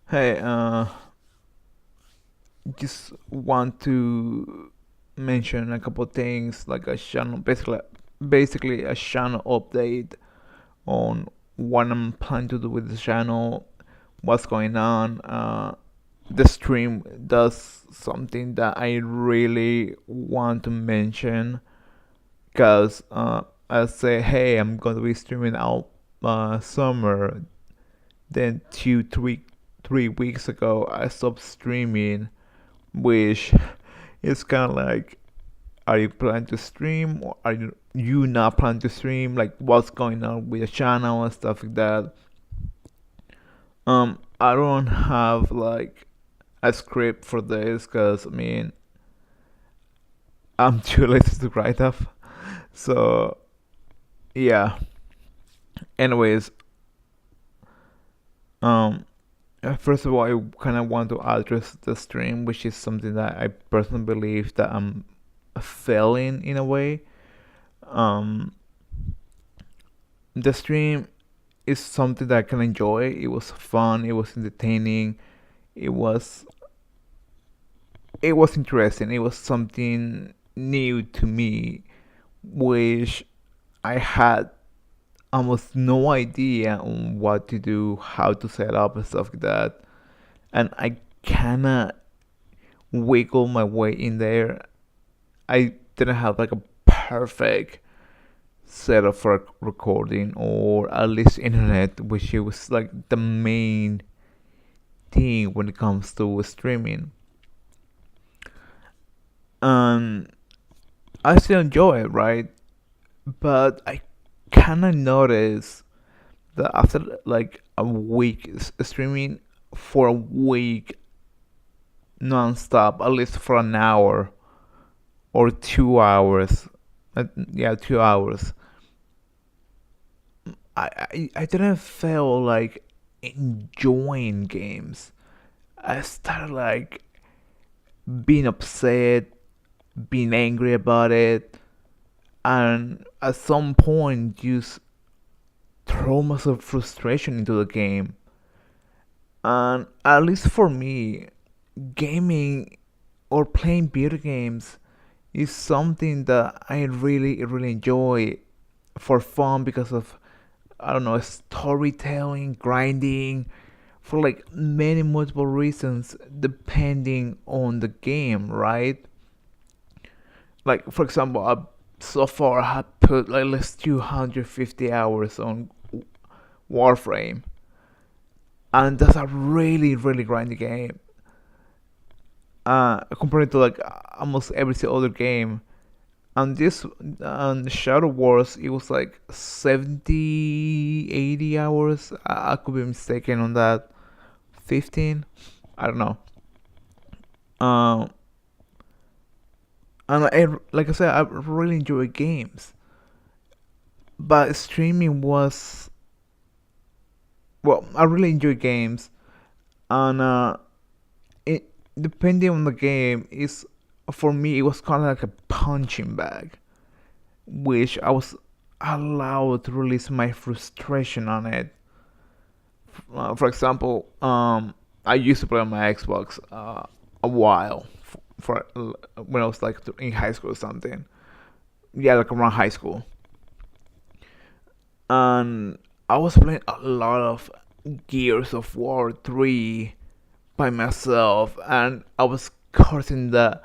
Hey, just want to mention a couple things like a channel, basically a channel update on what I'm planning to do with the channel, what's going on. The stream does something that I really want to mention because I say, hey, I'm going to be streaming out summer. Then 3 weeks ago, I stopped streaming, which is kind of like, are you planning to stream or are you not planning to stream? Like, what's going on with the channel and stuff like that. I don't have like a script for this because I mean, I'm too lazy to write up. So yeah. Anyways, um, first of all, I kind of want to address the stream, which is something that I personally believe that I'm failing in a way. Um, the stream is something that I can enjoy. It was fun. It was entertaining. It was it was interesting. It was something new to me, which I had almost no idea on what to do, how to set up and stuff like that. And I kinda wiggle my way in there. I didn't have like a perfect setup for recording or at least internet, which it was like the main thing when it comes to streaming. And I still enjoy it, right? But I kind of noticed that after like a week streaming for a week non-stop, at least for an hour or 2 hours, yeah, 2 hours, I didn't feel like enjoying games. I started like being upset, being angry about it, and at some point just throw myself frustration into the game. And at least for me, gaming or playing video games is something that I really enjoy for fun because of, I don't know, storytelling, grinding, for like many multiple reasons depending on the game, right? Like for example, so far I have put like less 250 hours on Warframe, and that's a really grindy game. Compared to like almost every other game. And this on Shadow Wars, it was like 70, 80 hours. I could be mistaken on that. 15, I don't know. Um, and like I said, I really enjoy games, but streaming was, well, I really enjoy games, and it depending on the game is, for me it was kind of like a punching bag, which I was allowed to release my frustration on it. For example, I used to play on my Xbox a while for when I was like in high school or something. Yeah, like around high school, and I was playing a lot of Gears of War 3 by myself, and I was cursing the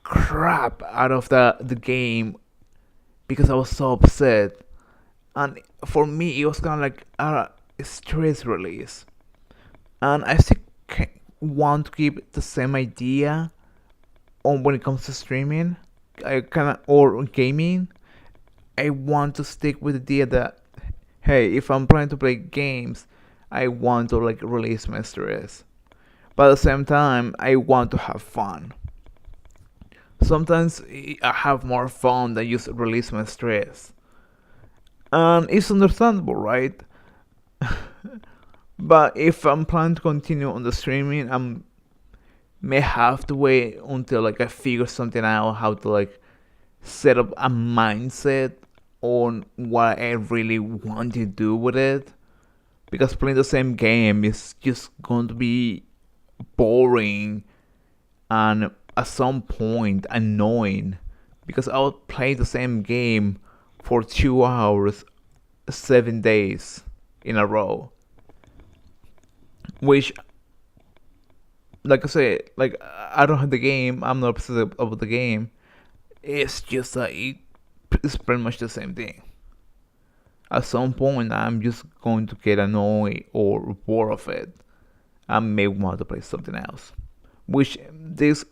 crap out of the game because I was so upset. And for me, it was kind of like a stress release. And I still want to keep the same idea on when it comes to streaming, I kind of, or gaming. I want to stick with the idea that, hey, if I'm planning to play games, I want to like release my stress, but at the same time, I want to have fun. Sometimes I have more fun than just release my stress, and it's understandable, right? But if I'm planning to continue on the streaming, I may have to wait until like I figure something out how to like set up a mindset on what I really want to do with it. because playing the same game is just going to be boring and at some point annoying, because I'll play the same game for 2 hours 7 days in a row, which, like I said, like I don't have the game, I'm not obsessed about the game. It's just that it's pretty much the same thing. At some point I'm just going to get annoyed or bored of it. I may want to play something else, which this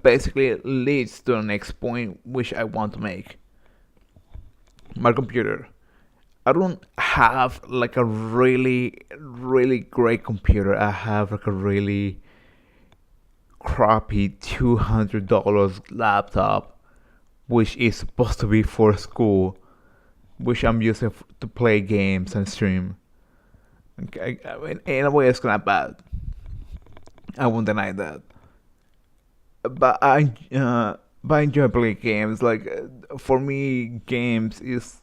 basically leads to the next point which I want to make. My computer. I don't have like a really great computer. I have like a really crappy $200 laptop, which is supposed to be for school, which I'm using to play games and stream. Okay, I mean, in a way, it's not bad. I won't deny that. But I enjoy playing games. Like for me, games is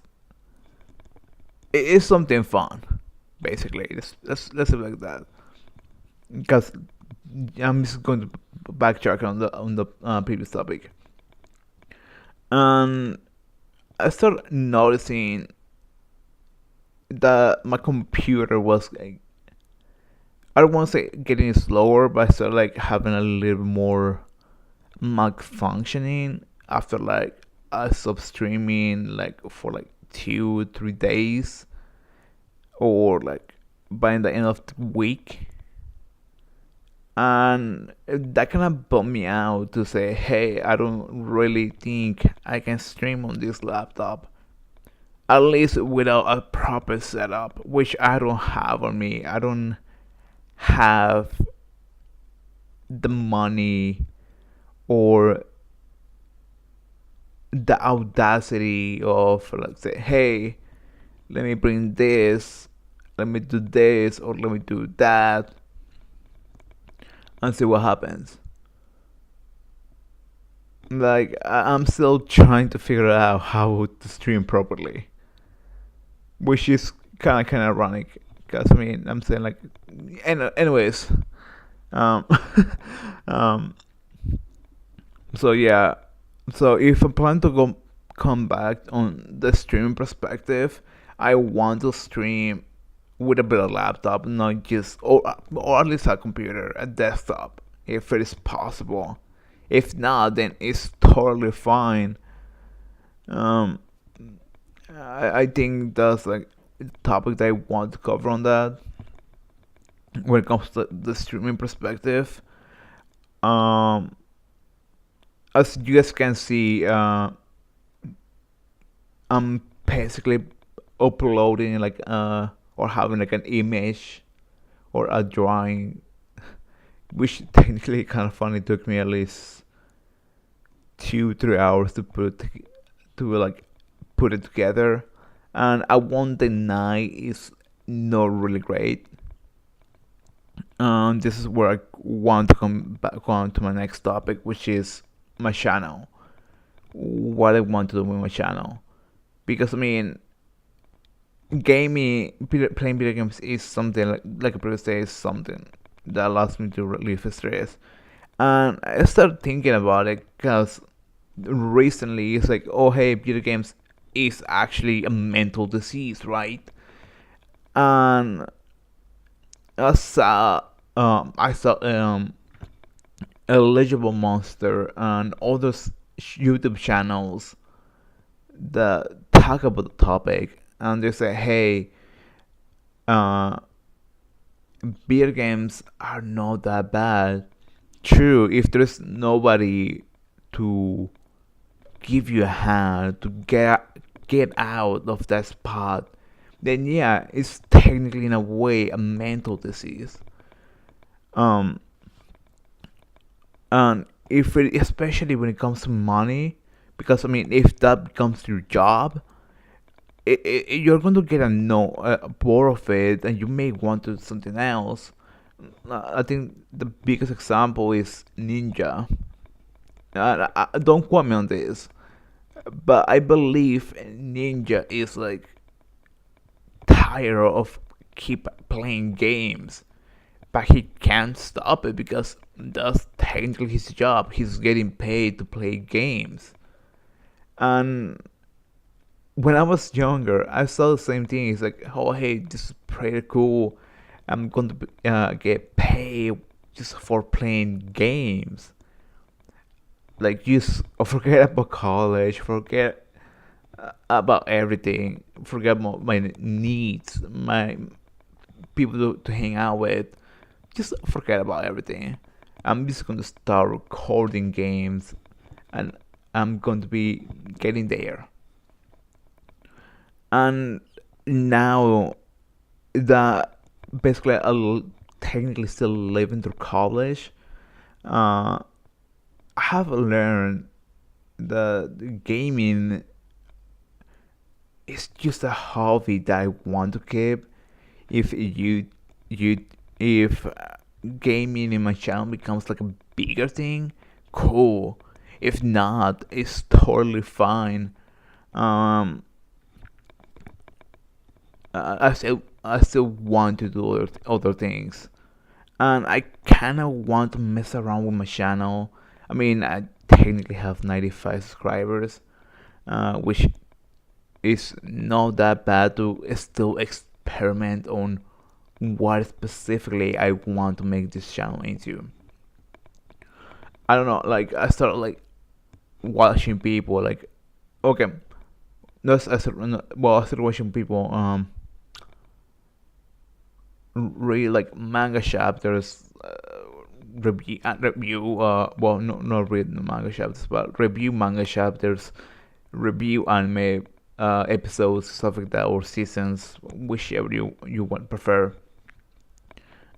it is something fun. Basically, let's say it like that. Because I'm just going to backtrack on the previous topic, and I started noticing that my computer was like, I don't want to say getting slower, but I started like having a little more malfunctioning after like I stopped streaming like for like 2 3 days, or like by the end of the week. And that kind of bummed me out to say, hey, I don't really think I can stream on this laptop, at least without a proper setup, which I don't have on me. I don't have the money or the audacity of, let's say, hey, let me bring this, let me do this, or let me do that, and see what happens. Like I'm still trying to figure out how to stream properly, which is kind of ironic. Because I mean, I'm saying like, anyways, um, um, so yeah, so if I plan to come back on the streaming perspective, I want to stream with a better laptop, not just or at least a computer, a desktop, if it is possible. If not, then it's totally fine. Um, I think that's like the topic that I want to cover on that when it comes to the streaming perspective. Um, as you guys can see, I'm basically uploading like or having like an image or a drawing, which technically kind of funny. It took me at least 2 3 hours to like put it together, and I won't deny it's not really great. This is where I want to come back on to my next topic, which is my channel. What I want to do with my channel, because I mean, playing video games is something like I previously say, is something that allows me to relieve stress. And I started thinking about it because recently it's like, oh hey, video games is actually a mental disease, right? And I saw Eligible Monster and other YouTube channels that talk about the topic, and they say, hey, uh, video games are not that bad. True, if there's nobody to give you a hand to get out of that spot, then yeah, it's technically in a way a mental disease. Um, and if it, especially when it comes to money, because I mean, if that becomes your job, you're going to get bored of it, and you may want to do something else. I think the biggest example is Ninja. Don't quote me on this, but I believe Ninja is like tired of keep playing games, but he can't stop it because that's technically his job. He's getting paid to play games. And when I was younger, I saw the same thing. It's like, oh hey, this is pretty cool. I'm going to get paid just for playing games. Like, just forget about college, forget about everything, forget about my needs, my people to hang out with. Just forget about everything. I'm just going to start recording games, and I'm going to be getting there. And now that basically I technically still living through college, uh, I have learned that gaming is just a hobby that I want to keep. If you if gaming in my channel becomes like a bigger thing, cool. If not, it's totally fine. Um, I still want to do other things, and I kind of want to mess around with my channel. I mean, I technically have 95 subscribers, which is not that bad to still experiment on what specifically I want to make this channel into. I don't know, like I started like watching people like, okay, I started watching people read like manga chapters, review well, no, not read the manga chapters, but review manga chapters, review anime episodes, stuff like that, or seasons, whichever you want prefer.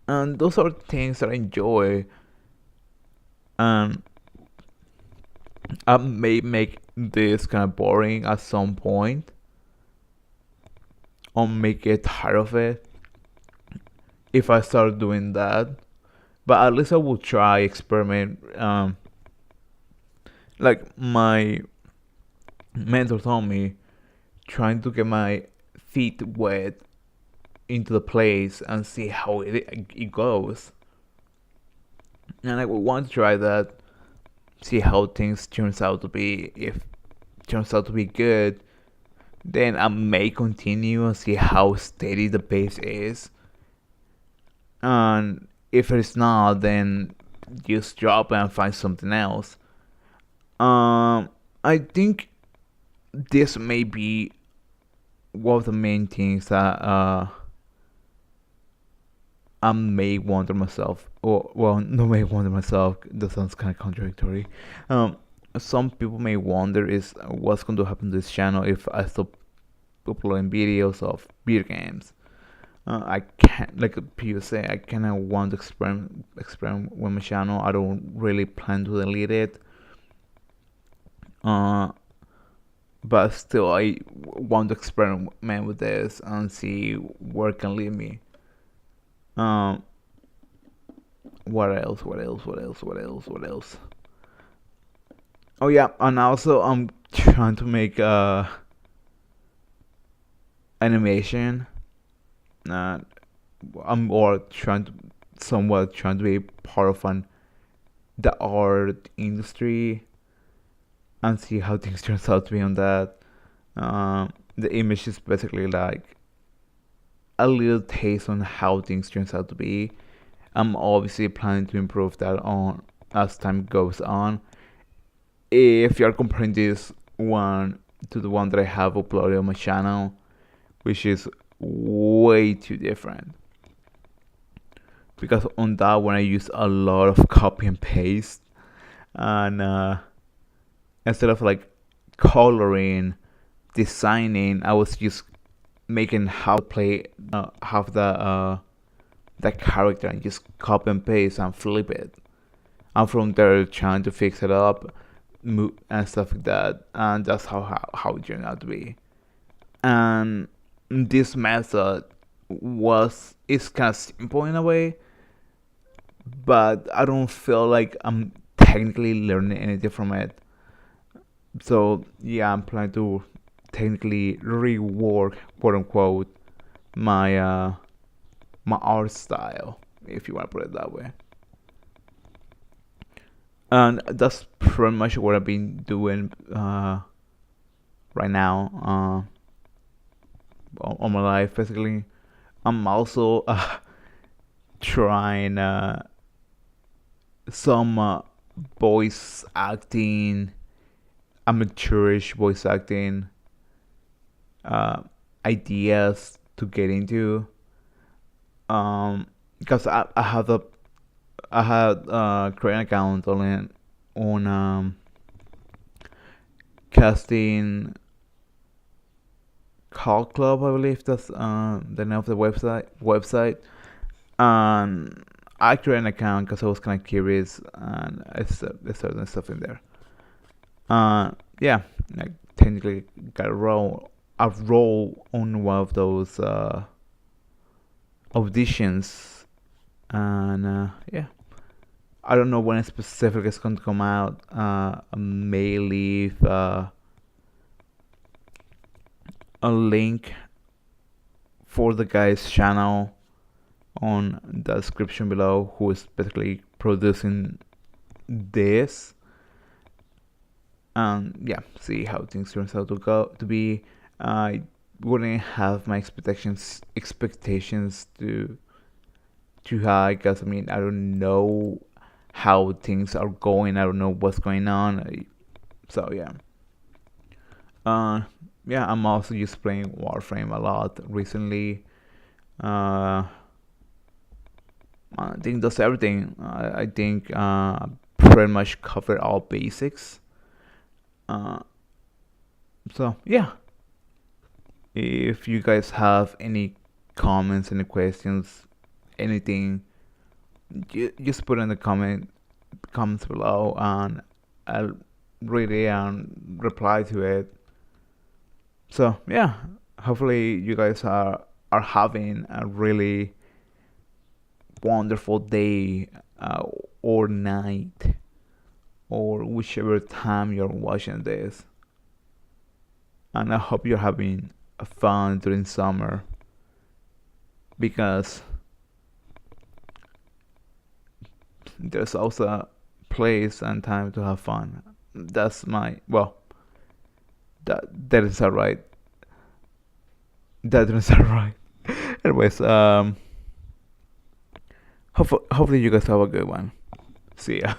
And those are things that I enjoy. And I may make this kind of boring at some point, or make it tired of it if I start doing that. But at least I will try experiment. Like my mentor told me, trying to get my feet wet into the place and see how it goes. And I would want to try that, see how things turns out to be. If it turns out to be good, then I may continue and see how steady the pace is. And if it's not, then just drop it and find something else. I think this may be one of the main things that I may wonder myself, or well, no, may wonder myself. That sounds kind of contradictory. Um, some people may wonder is what's going to happen to this channel if I stop uploading videos of video games. I can't, like people say, I kind of want to experiment with my channel. I don't really plan to delete it. Uh, but still, I want to experiment with this and see where it can lead me. Um, what else? What else? What else? What else? What else? Oh yeah, and also I'm trying to make animation. Uh, I'm or trying to somewhat trying to be part of the art industry and see how things turns out to be on that. The image is basically like a little taste on how things turns out to be. I'm obviously planning to improve that on as time goes on. If you're comparing this one to the one that I have uploaded on my channel, which is way too different. Because on that one I use a lot of copy and paste, and instead of like coloring, designing, I was just making how to play have the character and just copy and paste and flip it. I'm from there trying to fix it up, and stuff like that, and that's how it turned out to be. And this method was is kind of simple in a way, but I don't feel like I'm technically learning anything from it. So yeah, I'm planning to technically rework, quote unquote, my my art style, if you want to put it that way. And that's pretty much what I've been doing right now all my life. Basically, I'm also trying some voice acting, amateurish voice acting uh, ideas to get into. Because I had create an account on casting call club, I believe that's the name of the website. And I created an account because I was kind of curious, and there's certain stuff in there. Yeah, I technically got a role on one of those auditions, and yeah, I don't know when specific it's going to come out. I may leave a link for the guy's channel on the description below, who is basically producing this. And yeah, see how things turns out to be. I wouldn't have my expectations too high, because I mean, I don't know how things are going. I don't know what's going on. So yeah. Uh, yeah, I'm also just playing Warframe a lot recently. Uh, I think that's everything. I think pretty much covered all basics. Uh, so yeah, if you guys have any comments, any questions, anything, just put in the comments below, and I'll read it and reply to it. So yeah, hopefully you guys are having a really wonderful day uh, or night, or whichever time you're watching this. And I hope you're having fun during summer, because there's also a place and time to have fun. That's my, well, that is alright. That is alright. Anyways, hopefully you guys have a good one. See ya.